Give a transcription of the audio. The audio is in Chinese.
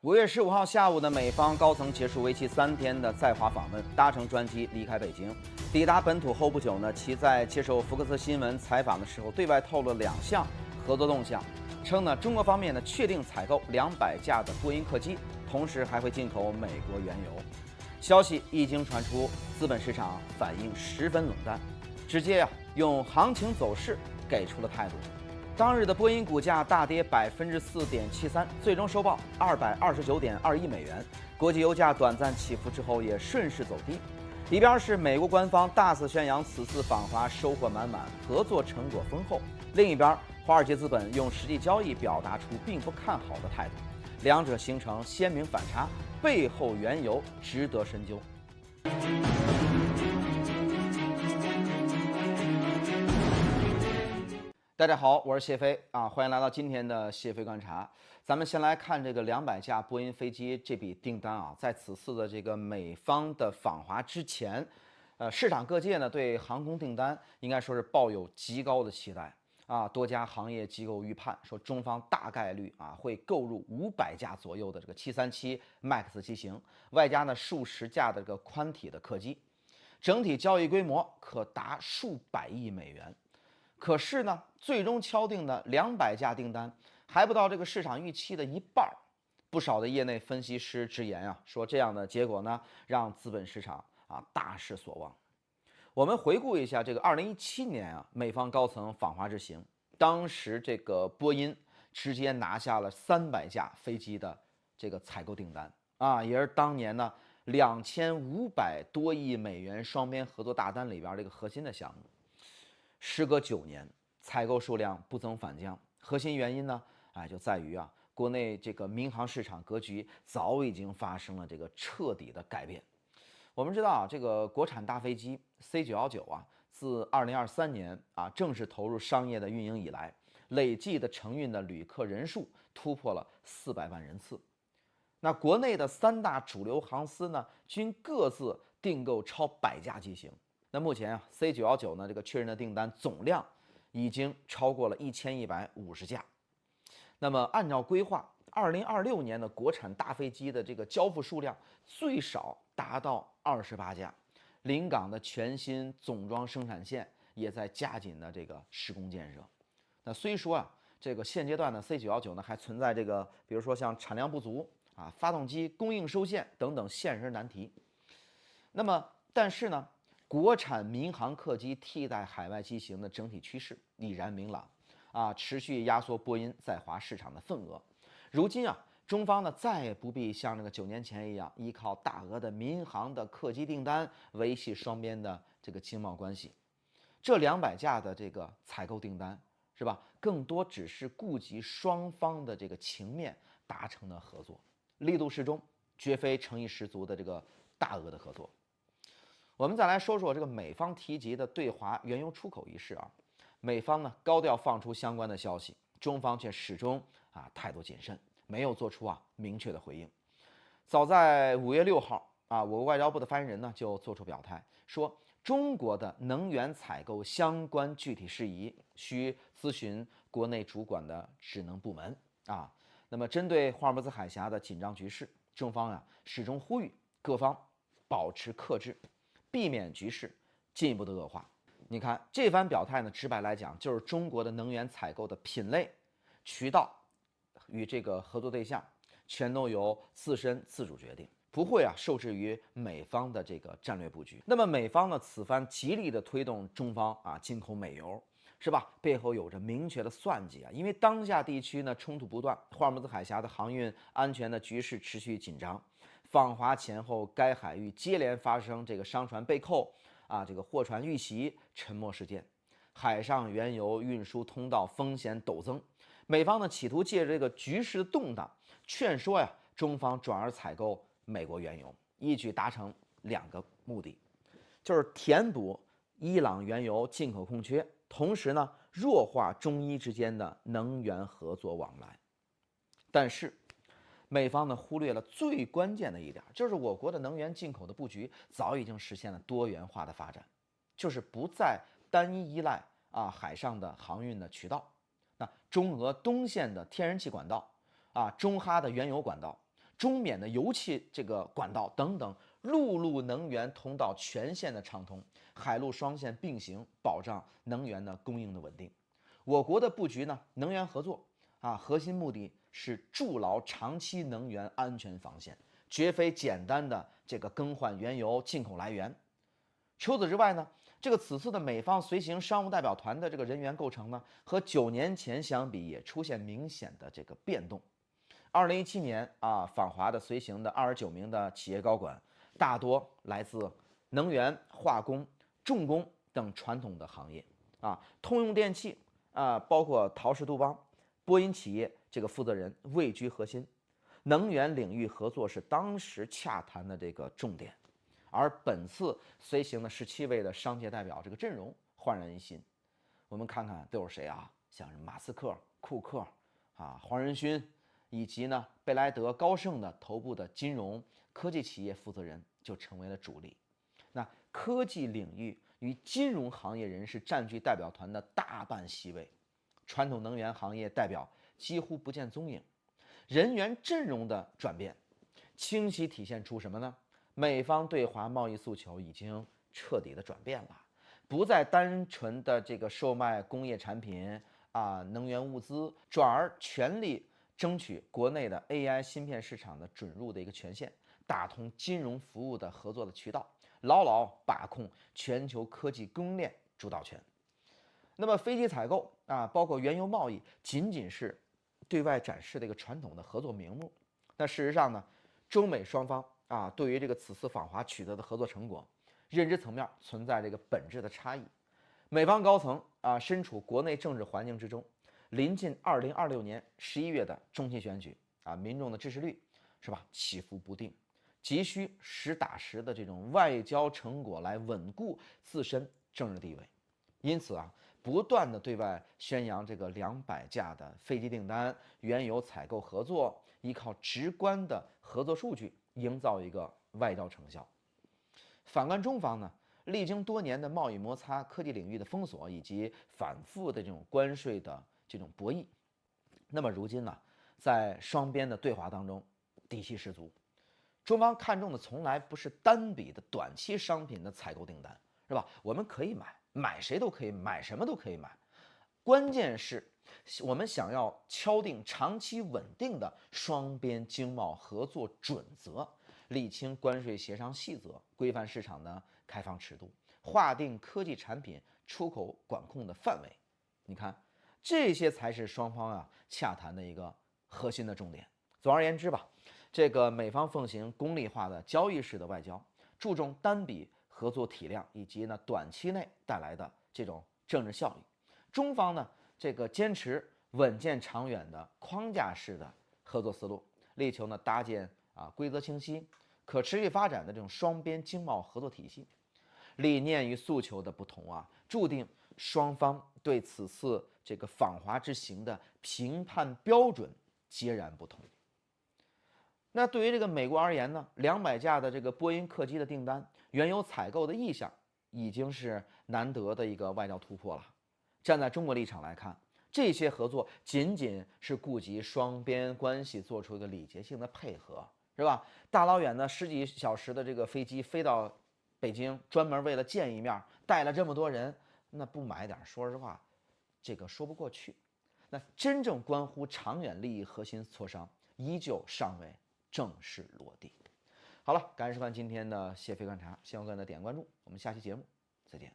5月15號下午呢，美方高層結束為期3天的在華訪問，搭乘專機離開北京。抵達本土後不久呢，其在接受福克斯新聞採訪的時候，對外透露2項合作動向，稱呢中國方面呢確定採購200架的波音客機，同時還會進口美國原油。消息一經傳出，資本市場反應十分冷淡，直接用行情走勢給出了態度。當日的波音股價大跌4.73%，最終收報229.2億美元。國際油價短暫起伏之後也順勢走低。一邊是美國官方大肆宣揚此次訪華收穫滿滿，合作成果豐厚；另一邊，華爾街資本用實際交易表達出並不看好的態度，兩者形成鮮明反差，背後緣由值得深究。大家好，我是謝飛啊，歡迎來到今天的謝飛觀察。咱們先來看這個200架波音飛機這筆訂單啊，在此次的這個美方的訪華之前，市場各界呢對航空訂單應該說是抱有極高的期待啊。多家行業機構預判說，中方大概率會購入500架左右的這個737 MAX 機型，外加呢數十架的這個寬體的客機，整體交易規模可達數百億美元。可是呢，最終敲定的200架訂單還不到這個市場預期的一半。不少的業內分析師直言啊，說這樣的結果呢，讓資本市場大失所望。我們回顧一下這個2017年美方高层訪華之行，當時這個波音直接拿下了300架飛機的這個採購訂單啊，也是當年呢2500多億美元雙邊合作大單裡邊這個核心的項目。時隔9年，採購數量不增反降，核心原因呢，就在於國內這個民航市場格局早已經發生了這個徹底的改變。我們知道這個國產大飛機 C919自2023年正式投入商業的運營以來，累計的承運的旅客人數突破了400萬人次。那國內的3大主流航司呢，均各自訂購超100架機型。那目前C919呢，这個確認的訂單總量已經超過了1150架。那麼按照規劃，2026年的國產大飛機的這個交付數量最少達到28架。臨港的全新總裝生產線也在加緊的這個施工建設。那雖說這個現階段的 C919呢還存在這個，比如說像產量不足發動機供應受限等等現實難題。那麼但是呢，國產民航客機替代海外機型的整體趨勢已然明朗持續壓縮波音在華市場的份額。如今中方呢再也不必像這個9年前一樣，依靠大額的民航的客機訂單維繫雙邊的這個經貿關係。這200架的這個採購訂單是吧，更多只是顧及雙方的這個情面達成的合作，力度適中，絕非誠意十足的這個大額的合作。我們再來說說這個美方提及的對華原油出口一事美方呢高調放出相關的消息，中方卻始終態度謹慎，沒有做出明確的回應。早在5月6號我國外交部的發言人呢就做出表態，說中國的能源採購相關具體事宜需諮詢國內主管的職能部門那麼針對霍爾木茲海峽的緊張局勢，中方始終呼籲各方保持克制，避免局勢進一步的惡化。你看這番表態呢，直白來講就是中國的能源採購的品類、渠道與這個合作對象全都由自身自主決定，不會受制於美方的這個戰略布局。那麼美方呢此番極力的推動中方進口美油，是吧？背後有着明確的算計因为當下地區呢衝突不斷，霍爾木茲海峽的航運安全的局勢持續緊張。訪華前後，該海域接連發生這個商船被扣這個貨船遇襲、沉沒事件，海上原油運輸通道風險陡增。美方呢企圖借着這個局勢的動盪，勸說中方轉而採購美國原油，一舉達成2個目的，就是填補伊朗原油進口空缺，同時呢弱化中伊之間的能源合作往來。但是美方呢忽略了最關鍵的一點，就是我國的能源進口的布局早已經實現了多元化的發展，就是不再單一依賴海上的航運的渠道。那中俄东線的天然氣管道中哈的原油管道，中緬的油氣這個管道等等，陸路能源通道全線的暢通，海陸雙線並行，保障能源的供應的穩定。我國的布局呢，能源合作核心目的是筑牢長期能源安全防線，絕非簡單的這個更換原油进口來源。除此之外呢，此次的美方随行商務代表团的这个人员構成呢，和9年前相比也出现明显的这个变動。2017年访華的隨行的29名的企業高管，大多來自能源、化工、重工等傳統的行業通用電氣包括陶氏杜邦、波音企業這個負責人位居核心，能源領域合作是當時洽談的這個重點。而本次隨行的17位的商界代表，這個陣容煥然一新。我們看看都有誰啊？像是馬斯克、庫克黃仁勳，以及呢貝萊德、高盛的頭部的金融科技企業負責人就成為了主力。那科技領域與金融行業人士佔據代表團的大半席位，傳統能源行業代表幾乎不見蹤影。人員陣容的轉變，清晰體現出什麼呢？美方對華貿易訴求已經徹底的轉變了，不再單純的這個售賣工業產品能源物資，轉而全力爭取國內的 AI 芯片市場的准入的一個權限，打通金融服務的合作的渠道，牢牢把控全球科技供應鏈主導權。那麼飛機採購包括原油貿易，僅僅是對外展示的一個傳統的合作名目。那事實上呢，中美雙方對於這個此次訪華取得的合作成果，認知層面存在這個本質的差異。美方高層身處國內政治環境之中，臨近2026年11月的中期選舉民眾的支持率是吧起伏不定，急需實打實的這種外交成果來穩固自身政治地位。因此不斷的對外宣揚這個200架的飛機訂單、原油採購合作，依靠直觀的合作數據，營造一個外交成效。反觀中方呢，歷經多年的貿易摩擦、科技領域的封鎖以及反覆的這種關稅的這種博弈，那麼如今呢，在雙邊的對話當中，底氣十足。中方看重的從來不是單筆的短期商品的採購訂單，是吧？我們可以買誰都可以買，什麼都可以買。關鍵是我們想要敲定長期穩定的雙邊經貿合作準則，理清關稅協商細則，規範市場的開放尺度，劃定科技產品出口管控的範圍。你看，這些才是雙方洽談的一個核心的重點。總而言之吧，這個美方奉行功利化的交易式的外交，注重單筆合作體量以及呢短期內帶來的這種政治效益。中方呢這個堅持穩健長遠的框架式的合作思路，力求呢搭建規則清晰、可持續發展的這種雙邊經貿合作體系。理念與訴求的不同注定雙方對此次這個訪華之行的評判標準截然不同。那對於這個美國而言呢，200架的這個波音客機的訂單、原油採購的意向，已經是難得的一個外交突破了。站在中國立場來看，這些合作僅僅是顧及雙邊關係，做出一個禮節性的配合，是吧？大老遠的10幾小時的這個飛機飛到北京，專門為了見一面，帶了這麼多人，那不買點，說實話，這個說不過去。那真正關乎長遠利益核心磋商，依舊尚未正式落地。好了，感謝收看今天的謝飛觀察，希望各位的點關注，我們下期節目再見。